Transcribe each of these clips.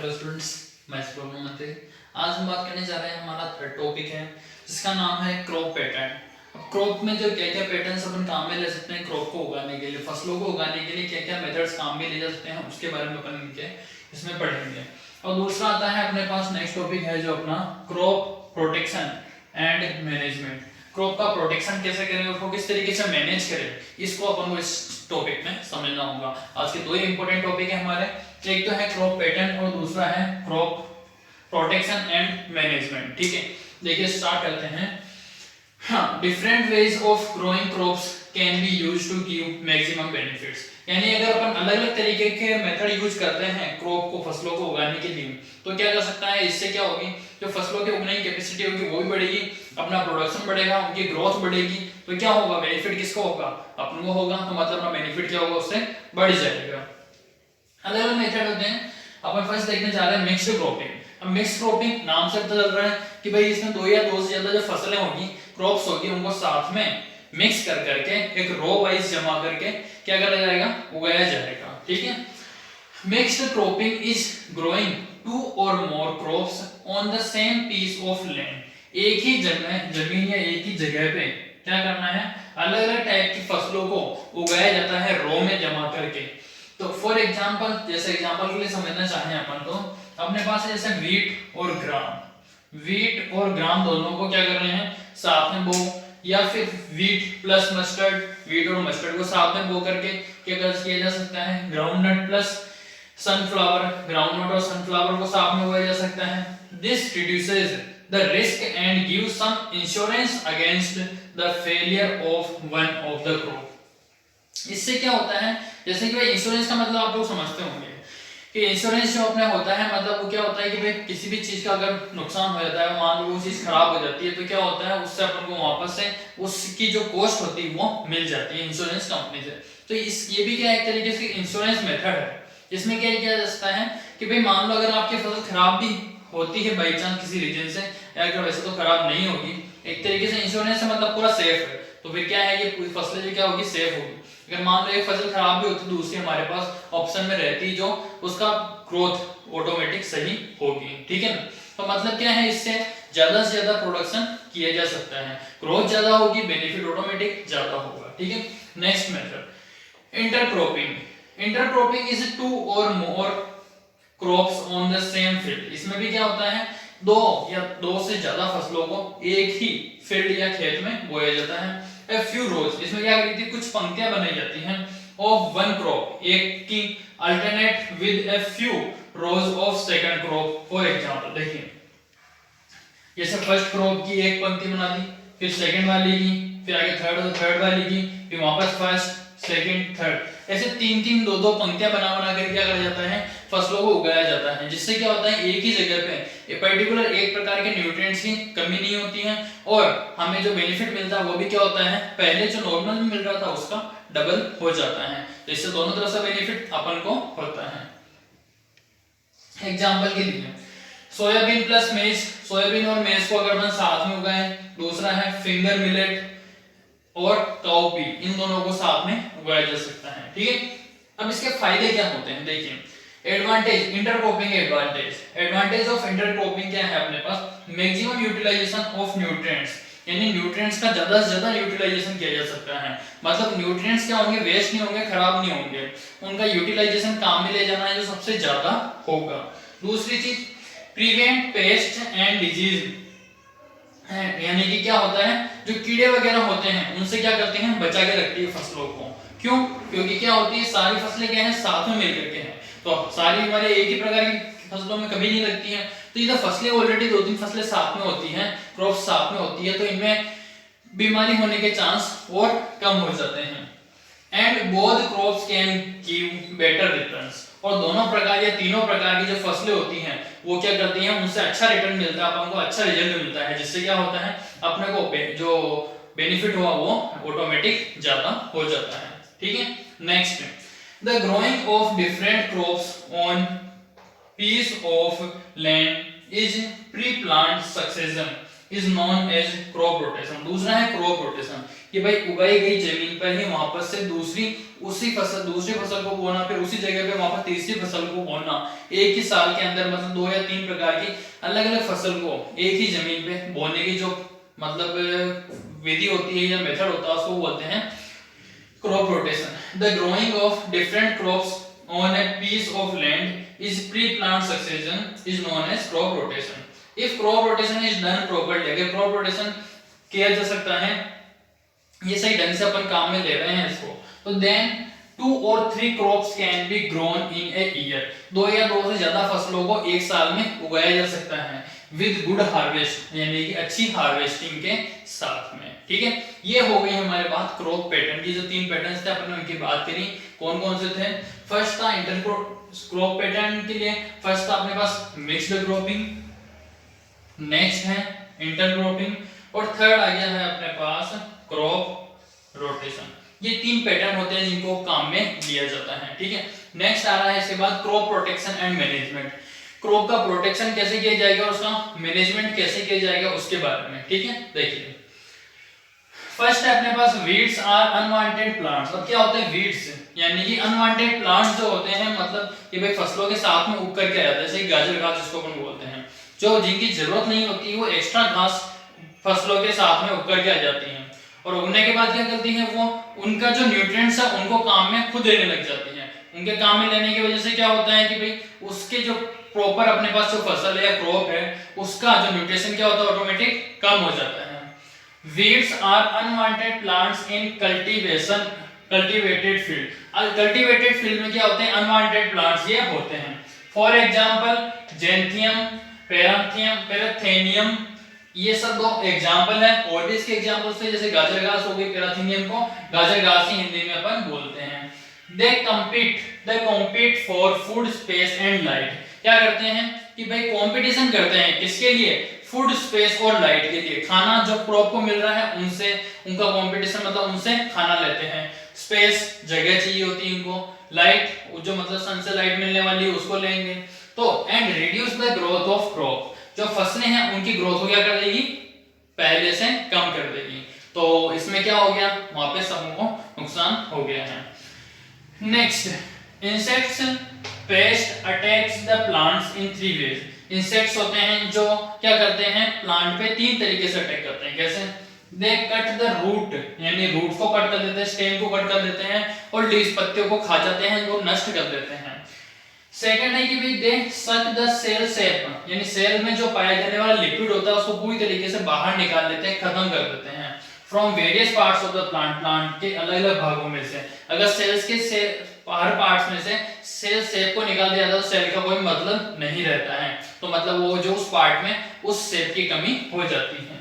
Hello students, मैं problem मंत्री। आज हम बात करने जा रहे हैं, हमारा थर्ड टॉपिक है जिसका नाम है क्रॉप पैटर्न। अब क्रॉप में जो क्या क्या पैटर्न्स अपन काम में ले सकते हैं क्रॉप को उगाने के लिए, फसलों को उगाने के लिए क्या क्या मेथड्स काम में ले जा सकते हैं, उसके बारे में अपन इनके इसमें पढ़ेंगे। और दूसरा आता है अपने पास नेक्स्ट टॉपिक है जो अपना crop protection and management. Crop का प्रोटेक्शन कैसे करें, उसको किस तरीके से मैनेज करें, इसको अपन को इस टॉपिक में समझना होगा। आज के दो इंपॉर्टेंट टॉपिक है हमारे, एक तो है क्रॉप पैटर्न और दूसरा है क्रॉप प्रोटेक्शन एंड मैनेजमेंट। ठीक है, देखिए स्टार्ट करते हैं। हाँ, different ways of growing crops can be used to give maximum benefits. यानी अगर अपन अलग अलग तरीके के मेथड यूज करते हैं क्रॉप को, फसलों को उगाने के लिए, तो क्या कर सकता है, इससे क्या होगी, जो फसलों की उगने की कैपेसिटी होगी वो भी बढ़ेगी, अपना प्रोडक्शन बढ़ेगा, उनकी ग्रोथ बढ़ेगी, तो क्या होगा, बेनिफिट किसको होगा, अपन को होगा। तो मतलब अपना बेनिफिट क्या होगा, उससे बढ़ जाएगा। अलग अलग मेथड होते हैं। अपन फर्स्ट देखने जा रहे हैं मिक्स्ड क्रॉपिंग। अब मिक्स्ड क्रॉपिंग नाम से पता चल रहा है कि भाई इसमें दो या दो से ज्यादा जो फसलें होगी, क्रॉप्स होगी, उनको साथ में मिक्स कर करके एक रो वाइज जमा करके क्या करा जाएगा, उगाया जाएगा। ठीक है, mixed cropping is growing two or more crops on the same piece of land. एक ही जगह जमीन या एक ही जगह पे क्या करना है, अलग अलग टाइप की फसलों को उगाया जाता है रो में जमा करके। तो फॉर एग्जांपल, जैसे एग्जांपल के लिए समझना चाहें अपन, तो अपने पास है जैसे वीट और ग्राम दोनों को क्या कर रहे हैं, साथ में बो, या फिर वीट प्लस मस्टर्ड, वीट और मस्टर्ड को साथ में बो करके क्या किया जा सकता है, ग्राउंडनट प्लस सनफ्लावर, ग्राउंडनट और सनफ्लावर को साथ में उगाया जा सकता है। This reduces the risk and give some insurance against the failure of one of the crop. इससे क्या होता है, जैसे कि भाई इंश्योरेंस का मतलब आप लोग समझते होंगे कि इंश्योरेंस जो अपने होता है, मतलब वो क्या होता है कि भाई किसी भी चीज का अगर नुकसान हो जाता है, मान लो वो चीज खराब हो जाती है, तो क्या होता है, उससे अपन को वापस से उसकी जो कॉस्ट होती है वो मिल जाती है इंश्योरेंस कंपनी से। तो इस ये भी क्या एक तरीके से इंश्योरेंस मेथड है, जिसमें क्या किया जा सकता है कि भाई मान लो अगर आपकी फसल खराब भी होती है बाई चांस किसी रीजन से, या अगर वैसे तो खराब नहीं होगी, एक तरीके से इंश्योरेंस से मतलब पूरा सेफ है, तो फिर क्या है, ये पूरी फसलें जो क्या होगी, सेफ होगी। अगर मान लो एक फसल खराब भी होती, दूसरी हमारे पास ऑप्शन में रहती जो उसका ग्रोथ ऑटोमेटिक सही होगी। ठीक है ना, तो मतलब क्या है, इससे ज्यादा से ज्यादा प्रोडक्शन किया जा सकता है, ग्रोथ ज्यादा होगी, बेनिफिट ऑटोमेटिक ज्यादा होगा। ठीक है, next method intercropping. Intercropping is two or more crops on the same field. इसमें भी क्या होता है, दो से ज्यादा फसलों को एक ही फील्ड या खेत में बोया जाता है। A few rows, इसमें क्या करती है, कुछ पंक्तियां बनाई जाती हैं, of one crop, एक की alternate with a few rows of second crop। For example देखिए, जैसे फर्स्ट क्रॉप की एक पंक्ति बना दी, फिर सेकंड वाली की, फिर आगे थर्ड वाली की, फिर वापस फर्स्ट सेकंड थर्ड, ऐसे तीन दो पंक्तियां बना कर क्या करा जाता है, फसलों को उगाया जाता है। जिससे क्या होता है, एक ही जगह पे पर्टिकुलर एक प्रकार के न्यूट्रिएंट्स की कमी नहीं होती है, और हमें जो बेनिफिट मिलता है वो भी क्या होता है, पहले जो नॉर्मल मिल रहा था उसका डबल हो जाता है। तो इससे दोनों तरफ से बेनिफिट अपन को होता है। एग्जाम्पल के लिए सोयाबीन प्लस मेज, सोयाबीन और मेज को अगर अपन साथ में उगाएं। दूसरा है फिंगर मिलेट और काउपी, इन दोनों को साथ में उगाया जा सकता है। ठीक है, अब इसके फायदे क्या होते हैं, देखिए advantage, intercropping advantage of intercropping क्या है अपने पास, मैक्सिमम यूटिलाइजेशन ऑफ न्यूट्रिएंट्स, यानी न्यूट्रिएंट्स का ज्यादा से ज्यादा यूटिलाइजेशन किया जा सकता है। मतलब न्यूट्रिएंट्स क्या होंगे, वेस्ट नहीं होंगे, खराब नहीं होंगे, उनका यूटिलाइजेशन काम में ले जाना है जो सबसे ज्यादा होगा। दूसरी चीज प्रिवेंट पेस्ट एंड डिजीज, यानी कि क्या होता है, जो कीड़े वगैरह होते हैं उनसे क्या करते हैं, बचा के रखती है फसलों को। क्यों, क्योंकि क्या होती है, सारी फसलें क्या है, साथ में मिल करके हैं, तो सारी हमारे एक ही प्रकार की फसलों में कभी नहीं लगती हैं। तो ये फसलें ऑलरेडी दो तीन फसलें साथ में होती हैं, क्रॉप साथ में होती है, तो इनमें बीमारी होने के चांस और कम हो जाते हैं। And both crops can give better returns, और दोनों प्रकार या तीनों प्रकार की जो फसलें होती हैं वो क्या करती हैं, उनसे अच्छा रिटर्न मिलता है, अपन को अच्छा रिजल्ट मिलता है, जिससे क्या होता है, अपने को जो बेनिफिट हुआ वो ऑटोमेटिक ज्यादा हो जाता है। ठीक है, next the growing of different crops on piece of land is pre plant succession is known as crop rotation. दूसरा है क्रॉप रोटेशन, कि भाई उगाई गई जमीन पर ही वापस से दूसरी फसल को बोना, फिर उसी जगह पे वापस तीसरी फसल को बोना, एक ही साल के अंदर मतलब 2 या 3 प्रकार की अलग अलग फसल को एक ही जमीन पे बोने की जो मतलब विधि होती है या मेथड होता है उसको बोलते हैं crop rotation. The growing of different crops on a piece of land is pre-plant succession is known as crop rotation. If crop rotation is done properly, अगर crop rotation किया जा सकता है, ये सही ढंग से अपन काम में ले रहे हैं इसको, तो then 2 or 3 crops can be grown in a year. 2 या 2 से ज्यादा फसलों को एक साल में उगाया जा सकता है with good harvest, यानी कि अच्छी हार्वेस्टिंग के साथ में। ठीक है, ये हो गई हमारे बात क्रॉप पैटर्न की। जो 3 पैटर्न्स थे अपन ने उनकी बात करी, कौन कौन से थे। फर्स्ट था इंटर क्रॉप पैटर्न के लिए, फर्स्ट था अपने पास मिक्स्ड क्रॉपिंग, नेक्स्ट है इंटरक्रॉपिंग, और थर्ड आ गया है अपने पास क्रॉप रोटेशन। ये 3 पैटर्न होते हैं जिनको काम में लिया जाता है। ठीक है, नेक्स्ट आ रहा है इसके बाद crop protection and management. Crop का प्रोटेक्शन कैसे किया जाएगा, उसका मैनेजमेंट कैसे किया जाएगा उसके बारे में। ठीक है, देखिए फर्स्ट है अपने पास वीड्स आर अनवांटेड प्लांट्स। अब क्या होते हैं वीड्स, यानी कि अनवांटेड प्लांट्स जो होते हैं मतलब कि भाई फसलों के साथ में उग करके आ जाते हैं, जैसे गाजर घास जिसको अपन बोलते हैं, जो जिनकी जरूरत नहीं होती वो एक्स्ट्रा घास फसलों के साथ में उग करके आ जाती हैं, और उगने के बाद क्या करती हैं वो उनका जो न्यूट्रिएंट्स है उनको काम में खुद लेने लग जाती हैं। उनके काम में लेने की वजह से क्या होता है कि भाई उसके जो प्रॉपर अपने पास जो फसल है या क्रॉप है उसका जो न्यूट्रिशन क्या होता है ऑटोमेटिक कम हो जाता है। Weeds are unwanted plants in cultivated field. Cultivated field में क्या होते हैं अनवांटेड प्लांट्स ये होते हैं। फॉर एग्जांपल जेंथियम, पैराथेनियम, ये सब 2 एग्जांपल है। और भी इसके एग्जांपल्स थे, जैसे गाजर घास हो गई, पैराथेनियम को गाजर घास ही हिंदी में अपन बोलते हैं। दे compete for food space and light. क्या करते हैं कि भाई कंपटीशन करते हैं किसके लिए, फूड स्पेस और लाइट के लिए। खाना जो क्रॉप को मिल रहा है उनसे उनका कंपटीशन मतलब उनसे खाना लेते हैं। स्पेस जगह चाहिए होती है इनको, लाइट जो मतलब सन से लाइट मिलने वाली है उसको लेंगे। तो and reduce the growth of crop, जो फसलें हैं उनकी ग्रोथ को क्या कर देगी पहले से कम कर देगी। तो इसमें क्या हो गया वहां पे सबको नुकसान हो गया है। Next insects pest attacks the plants in 3 ways. Insects होते हैं जो क्या करते हैं प्लांट पे 3 तरीके से अटैक करते हैं। कैसे, दे कट द रूट, यानी रूट को कट कर देते हैं, स्टेम को कट कर देते हैं, और लीव्स पत्तियों को खा जाते हैं, उनको नष्ट कर देते हैं। सेकंड है कि भाई दे सक द सेल सेप, यानी सेल में जो पाया जाने वाला लिक्विड होता है उसको पूरी तरीके से बाहर निकाल देते हैं, खत्म कर देते हैं। From various parts of the plant के अलग अलग भागों में से। अगर सेल्स के हर पार्ट्स में से सेल शेप को निकाल दिया जाता है तो सेल का कोई मतलब नहीं रहता है, तो मतलब वो जो उस पार्ट में उस शेप की कमी हो जाती है।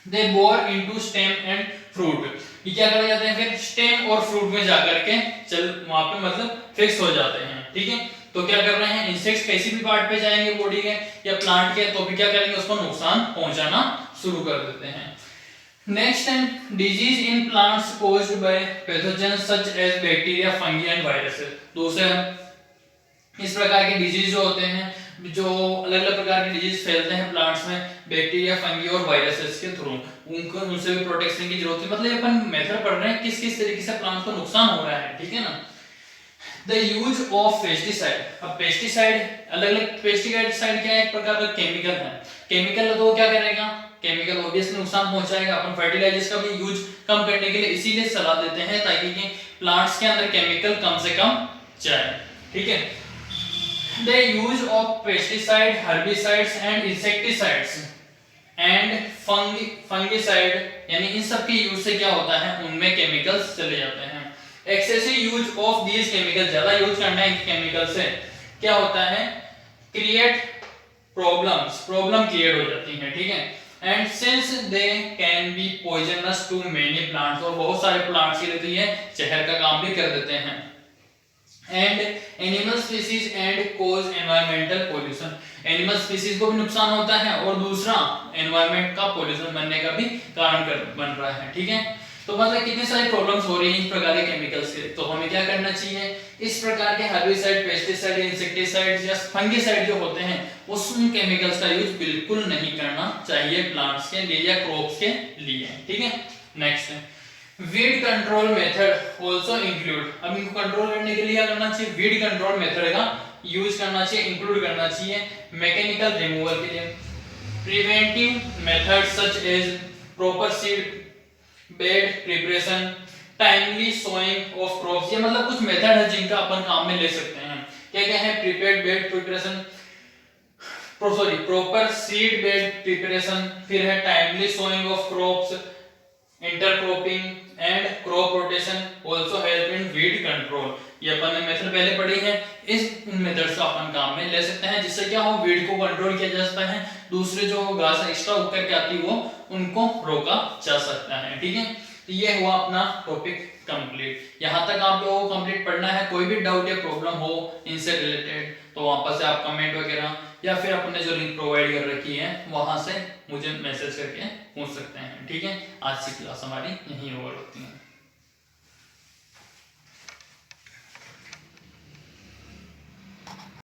They bore into stem and fruit, ये क्या कर जाते हैं फिर स्टेम और फ्रूट में जाकर के वहां पे मतलब फिक्स हो जाते हैं। ठीक है, तो क्या कर रहे हैं इंसेक्ट्स किसी भी पार्ट पे जाएंगे बॉडी के या प्लांट के, तो भी क्या करेंगे उसको नुकसान पहुंचाना शुरू कर देते हैं। Next and disease in plants caused by pathogens such as bacteria, fungi and viruses। दूसरे इस प्रकार के डिजीज जो होते हैं जो अलग अलग प्रकार के डिजीज फैलते हैं प्लांट्स में बैक्टीरिया, फंगी और वायरसेस के थ्रू, उनको उनसे भी प्रोटेक्शन की जरूरत है। मतलब अपन मेथड पढ़ रहे हैं किस किस तरीके से प्लांट्स को नुकसान हो रहा है। ठीक है ना। द यूज ऑफ पेस्टिसाइड, अब पेस्टिसाइड अलग अलग पेस्टिसाइड क्या है एक प्रकार का केमिकल है। केमिकल तो क्या करेगा, केमिकल ऑब्वियसली नुकसान पहुंचाएगा। अपन फर्टिलाइजर्स का भी यूज कम करने के लिए इसीलिए सलाह देते हैं ताकि कि प्लांट्स के अंदर केमिकल कम से कम जाए। ठीक है, the use of pesticide, herbicides and insecticides and fungicide, यानी इन सब के यूज से क्या होता है उनमें केमिकल्स चले जाते हैं। Excessive use of these chemical, ज्यादा यूज करना है केमिकल से क्या होता है क्रिएट प्रॉब्लम क्रिएट हो जाती है। ठीक है, and since they can be poisonous to many plants, और बहुत सारे प्लांट्स के लिए तो ये जहर का काम भी कर देते हैं। And animal species and cause environmental pollution, animal species को भी नुकसान होता है और दूसरा एनवायरमेंट का पोल्यूशन बनने का भी कारण बन रहा है। ठीक है, तो मतलब कितनी सारी प्रॉब्लम्स हो रही हैं इस प्रकार के केमिकल्स से। तो हमें क्या करना चाहिए, इस प्रकार के हर्बिसाइड, पेस्टिसाइड, इंसेक्टिसाइड या फंगिसाइड जो होते हैं उस केमिकल्स का यूज बिल्कुल नहीं करना चाहिए प्लांट्स के लिए या क्रॉप्स के लिए। ठीक है, नेक्स्ट है weed control method also include. अब इनको कंट्रोल करने के लिए क्या करना चाहिए, वीड कंट्रोल मेथड का यूज करना चाहिए, इंक्लूड करना चाहिए मैकेनिकल रिमूवल के लिए। Preventive method such as proper seed bed preparation, timely sowing of crops, ये मतलब कुछ मेथड है जिनका अपन काम में ले सकते हैं। क्या क्या है, prepared bed preparation, proper seed bed preparation, फिर है timely sowing of crops, intercropping and crop rotation also help in weed control. ये अपन ने मेथड पहले पढ़ी है, इस मेथड से अपन काम में ले सकते हैं, जिससे क्या हो, वीड को कंट्रोल किया जा सकता है, दूसरे जो घास एक्स्ट्रा उग करके आती है वो उनको रोका जा सकता है। ठीक है, तो ये हुआ अपना टॉपिक कंप्लीट। यहाँ तक आप लोगों को कंप्लीट पढ़ना है। कोई भी डाउट या प्रॉब्लम हो इनसे रिलेटेड तो वापस से आप कमेंट वगैरह या फिर अपने जो लिंक प्रोवाइड कर रखी है वहां से मुझे मैसेज करके पूछ सकते हैं। ठीक है, आज की क्लास हमारी यहीं ओवर होती है।